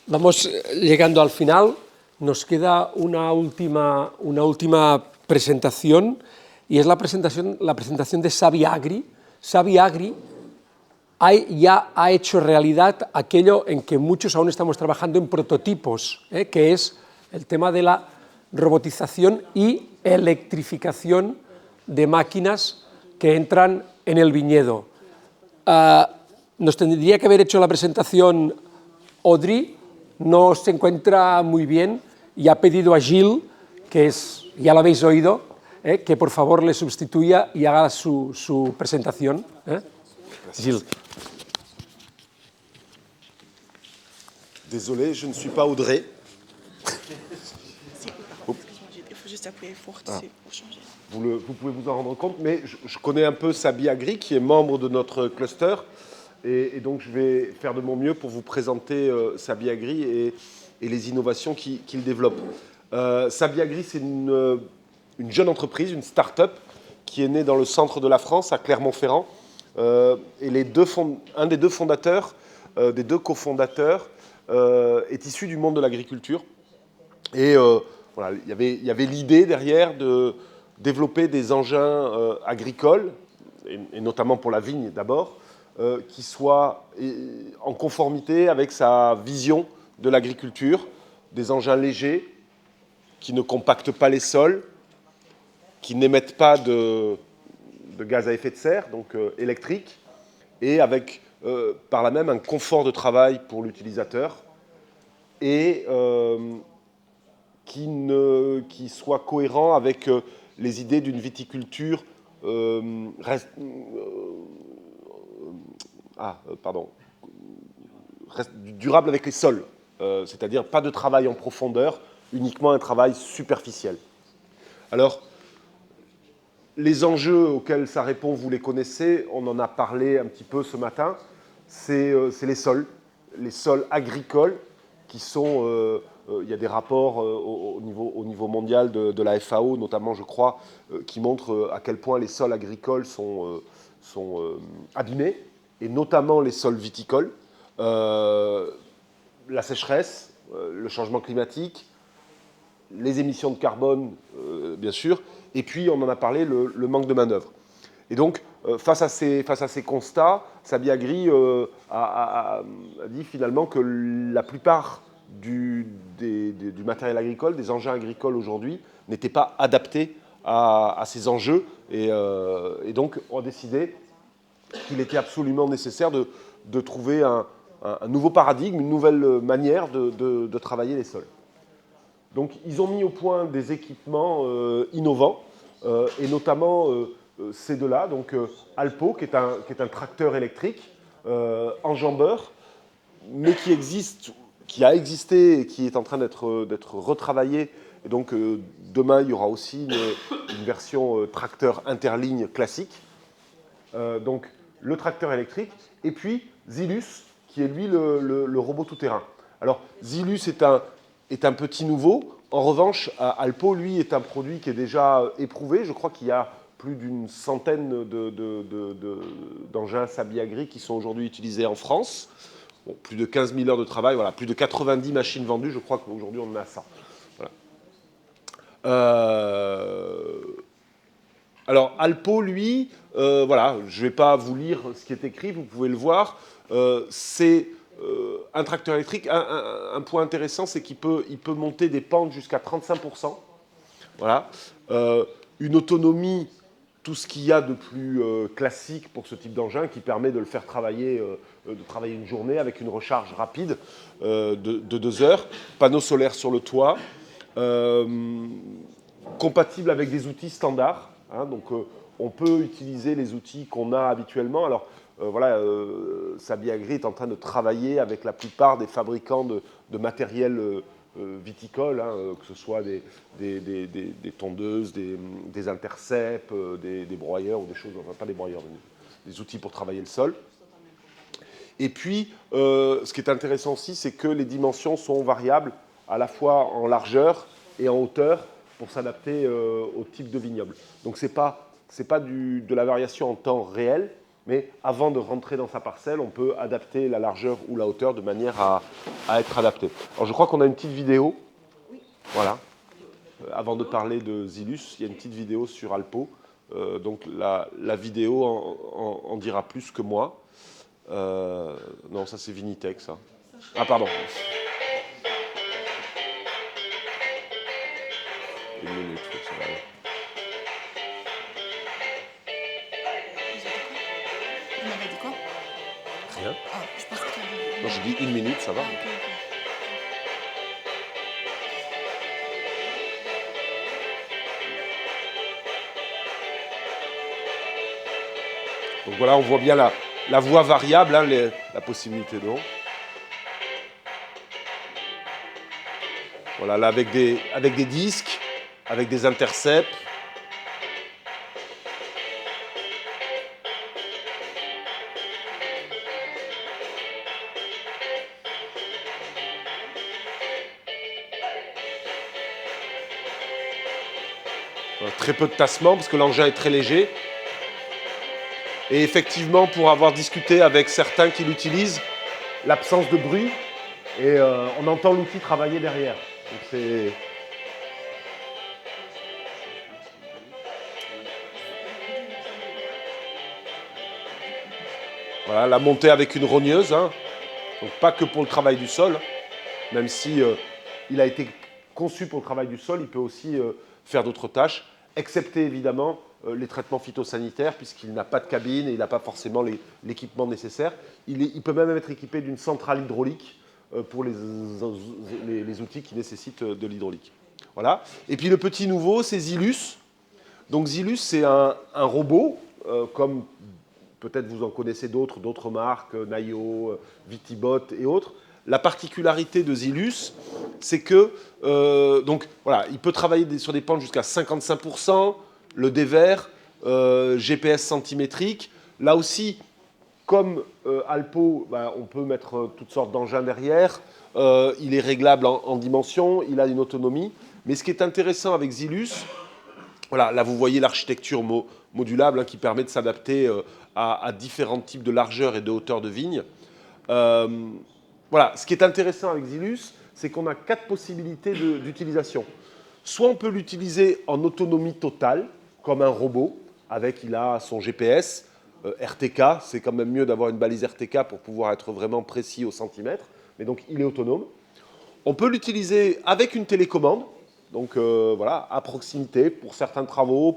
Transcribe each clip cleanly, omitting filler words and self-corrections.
Vamos llegando al final. Nos queda una última presentación y es la presentación de Xavi Agri. Xavi Agri ya ha hecho realidad aquello en que muchos aún estamos trabajando en prototipos, que es el tema de la robotización y electrificación de máquinas que entran en el viñedo. Nos tendría que haber hecho la presentación Audrey, no se encuentra muy bien y ha pedido a Gilles, ya lo habéis oído, que por favor le sustituya y haga su presentación. Gilles. Désolé, je ne suis pas Audrey. Il faut juste appuyer fort ici pour changer. Vous pouvez vous en rendre compte, mais je connais un peu Xavi Agri, qui est membre de notre cluster, et donc je vais faire de mon mieux pour vous présenter Xavi Agri et les innovations qu'il développe. Xavi Agri, c'est une jeune entreprise, une start-up, qui est née dans le centre de la France, à Clermont-Ferrand, et un des deux fondateurs, des deux cofondateurs, est issu du monde de l'agriculture. Et voilà, il y avait l'idée derrière de développer des engins agricoles, et notamment pour la vigne d'abord, qui soient en conformité avec sa vision de l'agriculture, des engins légers, qui ne compactent pas les sols, qui n'émettent pas de gaz à effet de serre, donc électriques, et avec par là même un confort de travail pour l'utilisateur, et qui soit cohérent avec les idées d'une viticulture durable avec les sols, c'est-à-dire pas de travail en profondeur, uniquement un travail superficiel. Alors, les enjeux auxquels ça répond, vous les connaissez, on en a parlé un petit peu ce matin, c'est les sols agricoles qui sont... il y a des rapports au niveau mondial de la FAO, notamment, je crois, qui montrent à quel point les sols agricoles sont abîmés, et notamment les sols viticoles. La sécheresse, le changement climatique, les émissions de carbone, bien sûr, et puis, on en a parlé, le manque de main-d'œuvre. Et donc, face à ces constats, Xavi Agri a dit finalement que la plupart du matériel agricole, des engins agricoles aujourd'hui, n'étaient pas adaptés à ces enjeux. Et donc, on a décidé qu'il était absolument nécessaire de trouver un nouveau paradigme, une nouvelle manière de travailler les sols. Donc, ils ont mis au point des équipements innovants, et notamment ces deux-là, donc Alpo, qui est un tracteur électrique, enjambeur, mais qui a existé et qui est en train d'être retravaillé. Et donc, demain, il y aura aussi une version tracteur interligne classique. Donc, le tracteur électrique. Et puis, Zilus, qui est lui le robot tout-terrain. Alors, Zilus est un petit nouveau. En revanche, Alpo, lui, est un produit qui est déjà éprouvé. Je crois qu'il y a plus d'une centaine d'engins Xavi Agri qui sont aujourd'hui utilisés en France. Bon, plus de 15 000 heures de travail, voilà, plus de 90 machines vendues. Je crois qu'aujourd'hui, on en a 100. Voilà. Alors, Alpo, lui, voilà, je ne vais pas vous lire ce qui est écrit, vous pouvez le voir. C'est un tracteur électrique. Un point intéressant, c'est qu'il peut monter des pentes jusqu'à 35%. Voilà. Une autonomie, tout ce qu'il y a de plus classique pour ce type d'engin, qui permet de le faire travailler, une journée avec une recharge rapide de 2 heures. Panneau solaire sur le toit. Compatible avec des outils standards. Hein, donc, on peut utiliser les outils qu'on a habituellement. Alors, voilà, Xavi Agri est en train de travailler avec la plupart des fabricants de matériel viticole, hein, que ce soit des tondeuses, des intercepts, des broyeurs ou des choses, enfin pas des broyeurs, mais des outils pour travailler le sol. Et puis, ce qui est intéressant aussi, c'est que les dimensions sont variables, à la fois en largeur et en hauteur, pour s'adapter au type de vignoble. Donc, ce n'est pas de la variation en temps réel, mais avant de rentrer dans sa parcelle, on peut adapter la largeur ou la hauteur de manière à être adapté. Alors je crois qu'on a une petite vidéo. Voilà. Avant de parler de Zilus, il y a une petite vidéo sur Alpo. Donc la vidéo en dira plus que moi. Non, ça c'est Vinitech, ça. Ah, pardon. Une minute, ça va aller. On avait dit quoi? Rien. Ah, je pense que tu avais... Non, j'ai dit une minute, ça va. Ah, ok, ok. Donc voilà, on voit bien la voie variable, hein, la possibilité de. Voilà, là avec des disques, avec des intercepts. Très peu de tassement parce que l'engin est très léger. Et effectivement, pour avoir discuté avec certains qui l'utilisent, l'absence de bruit et on entend l'outil travailler derrière. Donc c'est... Voilà, la montée avec une rogneuse, hein. Donc pas que pour le travail du sol, même si il a été conçu pour le travail du sol, il peut aussi faire d'autres tâches, excepté évidemment les traitements phytosanitaires, puisqu'il n'a pas de cabine et il n'a pas forcément l'équipement nécessaire. Il peut même être équipé d'une centrale hydraulique pour les outils qui nécessitent de l'hydraulique. Voilà. Et puis le petit nouveau, c'est Zilus. Donc Zilus, c'est un robot, comme peut-être vous en connaissez d'autres marques, Naio, Vitibot et autres. La particularité de Zilus, c'est que donc, voilà, il peut travailler sur des pentes jusqu'à 55%, le dévers, GPS centimétrique. Là aussi, comme Alpo, on peut mettre toutes sortes d'engins derrière. Il est réglable en dimension, il a une autonomie. Mais ce qui est intéressant avec Zilus, voilà, là vous voyez l'architecture modulable, hein, qui permet de s'adapter à différents types de largeur et de hauteur de vigne. Voilà, ce qui est intéressant avec Zilus, c'est qu'on a 4 possibilités d'utilisation. Soit on peut l'utiliser en autonomie totale, comme un robot, il a son GPS, RTK, c'est quand même mieux d'avoir une balise RTK pour pouvoir être vraiment précis au centimètre, mais donc il est autonome. On peut l'utiliser avec une télécommande, donc voilà, à proximité, pour certains travaux,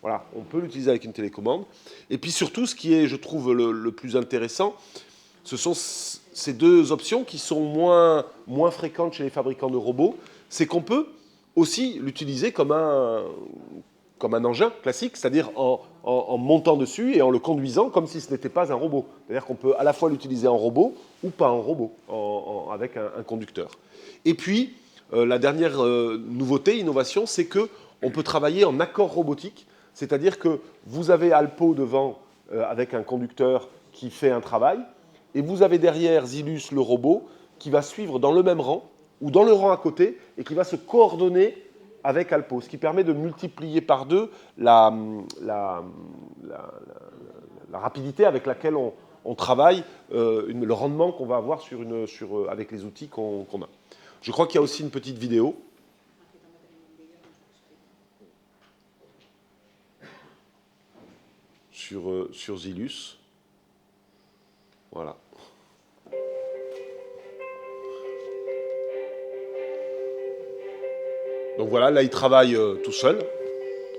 voilà, on peut l'utiliser avec une télécommande. Et puis surtout, ce qui est, je trouve, le plus intéressant, ce sont ces deux options qui sont moins fréquentes chez les fabricants de robots, c'est qu'on peut aussi l'utiliser comme un engin classique, c'est-à-dire en montant dessus et en le conduisant comme si ce n'était pas un robot. C'est-à-dire qu'on peut à la fois l'utiliser en robot ou pas en robot, avec un conducteur. Et puis, la dernière nouveauté, innovation, c'est qu'on peut travailler en accord robotique, c'est-à-dire que vous avez Alpo devant avec un conducteur qui fait un travail, et vous avez derrière Zilus, le robot, qui va suivre dans le même rang ou dans le rang à côté et qui va se coordonner avec Alpo, ce qui permet de multiplier par 2 la rapidité avec laquelle on travaille, le rendement qu'on va avoir avec les outils qu'on a. Je crois qu'il y a aussi une petite vidéo. Sur Zilus. Voilà. Donc voilà, là il travaille tout seul,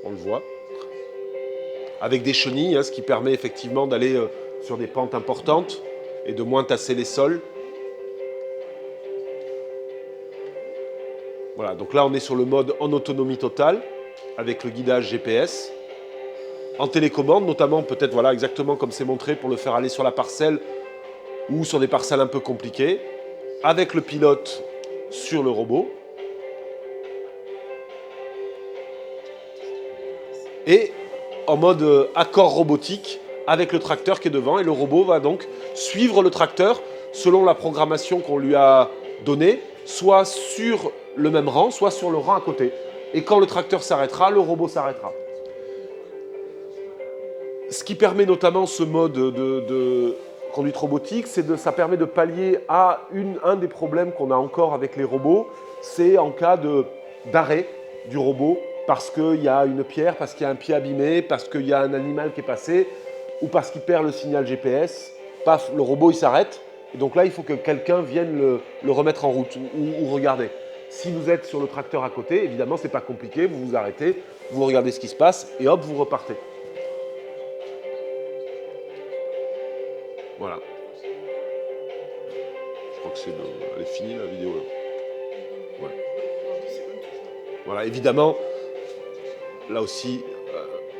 on le voit, avec des chenilles, hein, ce qui permet effectivement d'aller sur des pentes importantes et de moins tasser les sols. Voilà, donc là on est sur le mode en autonomie totale, avec le guidage GPS, en télécommande, notamment peut-être voilà, exactement comme c'est montré pour le faire aller sur la parcelle ou sur des parcelles un peu compliquées, avec le pilote sur le robot. Et en mode accord robotique avec le tracteur qui est devant, et le robot va donc suivre le tracteur selon la programmation qu'on lui a donnée, soit sur le même rang, soit sur le rang à côté. Et quand le tracteur s'arrêtera, le robot s'arrêtera. Ce qui permet notamment ce mode de conduite robotique, ça permet de pallier à un des problèmes qu'on a encore avec les robots, c'est en cas d'arrêt du robot, parce qu'il y a une pierre, parce qu'il y a un pied abîmé, parce qu'il y a un animal qui est passé, ou parce qu'il perd le signal GPS, paf, le robot il s'arrête, et donc là il faut que quelqu'un vienne le remettre en route, ou regarder. Si vous êtes sur le tracteur à côté, évidemment c'est pas compliqué, vous vous arrêtez, vous regardez ce qui se passe, et hop, vous repartez. Voilà. Je crois que elle est finie la vidéo là. Ouais. Voilà, évidemment, là aussi,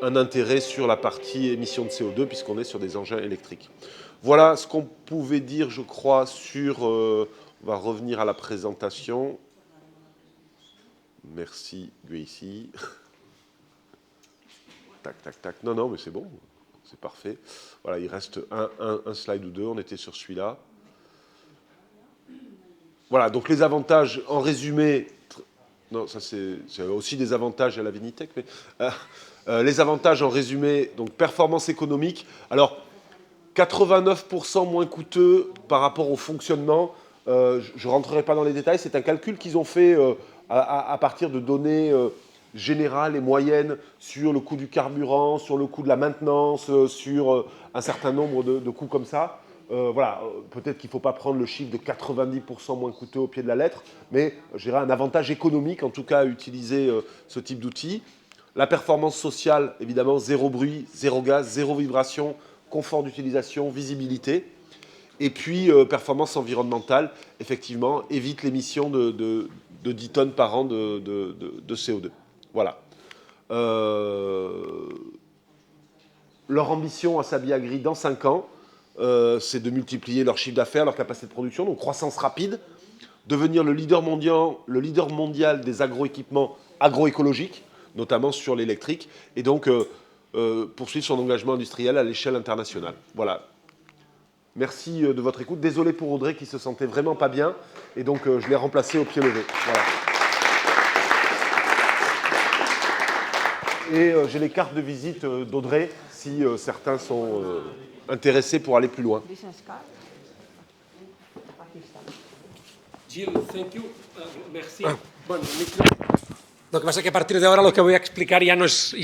un intérêt sur la partie émission de CO2 puisqu'on est sur des engins électriques. Voilà ce qu'on pouvait dire, je crois, sur... on va revenir à la présentation. Merci, Gracie. Tac, tac, tac. Non, mais c'est bon. C'est parfait. Voilà, il reste un slide ou deux. On était sur celui-là. Voilà, donc les avantages, en résumé... Non, ça c'est aussi des avantages à la Vinitech, mais les avantages en résumé, donc performance économique. Alors, 89% moins coûteux par rapport au fonctionnement. Je ne rentrerai pas dans les détails. C'est un calcul qu'ils ont fait à partir de données... générale et moyenne sur le coût du carburant, sur le coût de la maintenance, sur un certain nombre de coûts comme ça. Voilà, peut-être qu'il ne faut pas prendre le chiffre de 90% moins coûteux au pied de la lettre, mais je dirais un avantage économique, en tout cas, à utiliser ce type d'outil. La performance sociale, évidemment, zéro bruit, zéro gaz, zéro vibration, confort d'utilisation, visibilité. Et puis, performance environnementale, effectivement, évite l'émission de 10 tonnes par an de CO2. Voilà. Leur ambition à Sabi Agri dans 5 ans, c'est de multiplier leur chiffre d'affaires, leur capacité de production, donc croissance rapide, devenir le leader mondial des agroéquipements agroécologiques, notamment sur l'électrique, et donc poursuivre son engagement industriel à l'échelle internationale. Voilà. Merci de votre écoute. Désolé pour Audrey qui se sentait vraiment pas bien, et donc je l'ai remplacé au pied levé. Voilà. Et j'ai les cartes de visite d'Audrey, si certains sont intéressés pour aller plus loin. Gilles, thank you. Merci. Bueno, lo que pasa es que a partir de ahora lo que voy a explicar ya no es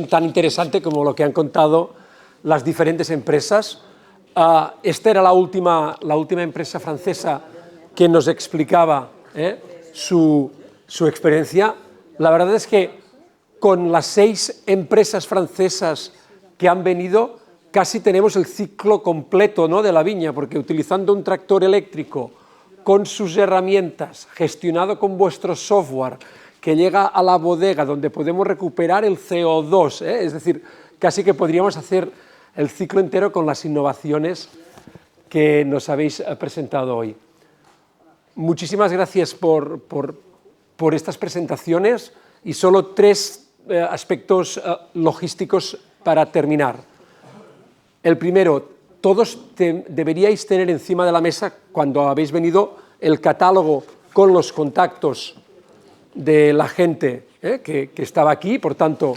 tan interesante como lo que han contado las diferentes empresas. Esta era la última empresa francesa que nos explicaba su experiencia. La verdad es que con las 6 empresas francesas que han venido, casi tenemos el ciclo completo, ¿no?, de la viña, porque utilizando un tractor eléctrico, con sus herramientas, gestionado con vuestro software, que llega a la bodega donde podemos recuperar el CO2, es decir, casi que podríamos hacer el ciclo entero con las innovaciones que nos habéis presentado hoy. Muchísimas gracias por estas presentaciones y solo 3 aspectos logísticos para terminar. El primero, todos deberíais tener encima de la mesa, cuando habéis venido, el catálogo con los contactos de la gente que estaba aquí. Por tanto,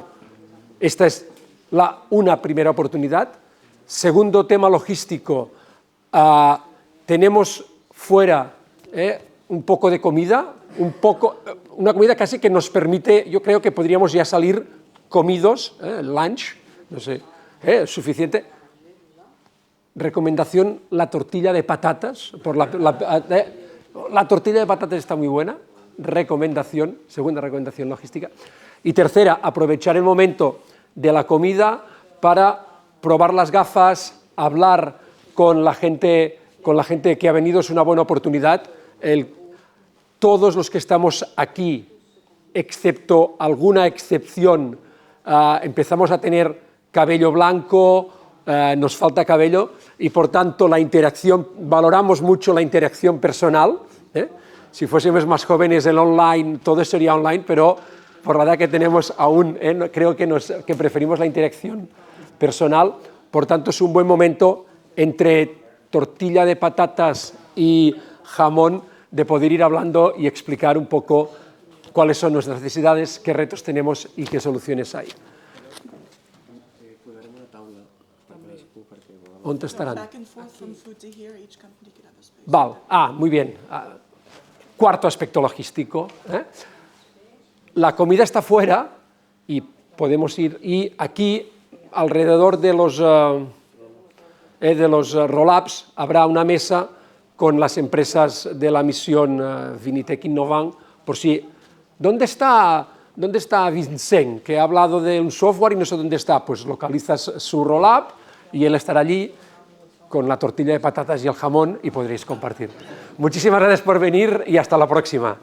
esta es una primera oportunidad. Segundo tema logístico, tenemos fuera un poco de comida, una comida casi que nos permite, yo creo que podríamos ya salir comidos, lunch, no sé, suficiente. Recomendación, la tortilla de patatas. La tortilla de patatas está muy buena. Recomendación, segunda recomendación logística. Y tercera, aprovechar el momento de la comida para probar las gafas, hablar con la gente que ha venido. Es una buena oportunidad. Todos los que estamos aquí, excepto alguna excepción, empezamos a tener cabello blanco, nos falta cabello y por tanto la interacción, valoramos mucho la interacción personal. Si fuésemos más jóvenes, el online, todo sería online, pero por la edad que tenemos aún, creo que preferimos la interacción personal. Por tanto, es un buen momento entre tortilla de patatas y jamón de poder ir hablando y explicar un poco cuáles son nuestras necesidades, qué retos tenemos y qué soluciones hay. On estaran? Back and forth from food to here, each company could have a space. Val, muy bien. Cuarto aspecto logístico. La comida está fuera y podemos ir, y aquí alrededor de los roll-ups habrá una mesa con las empresas de la misión Vinitec Innovant, por si... ¿Dónde está Vincent, que ha hablado de un software y no sé dónde está? Pues localizas su roll-up y él estará allí con la tortilla de patatas y el jamón y podréis compartir. Muchísimas gracias por venir y hasta la próxima.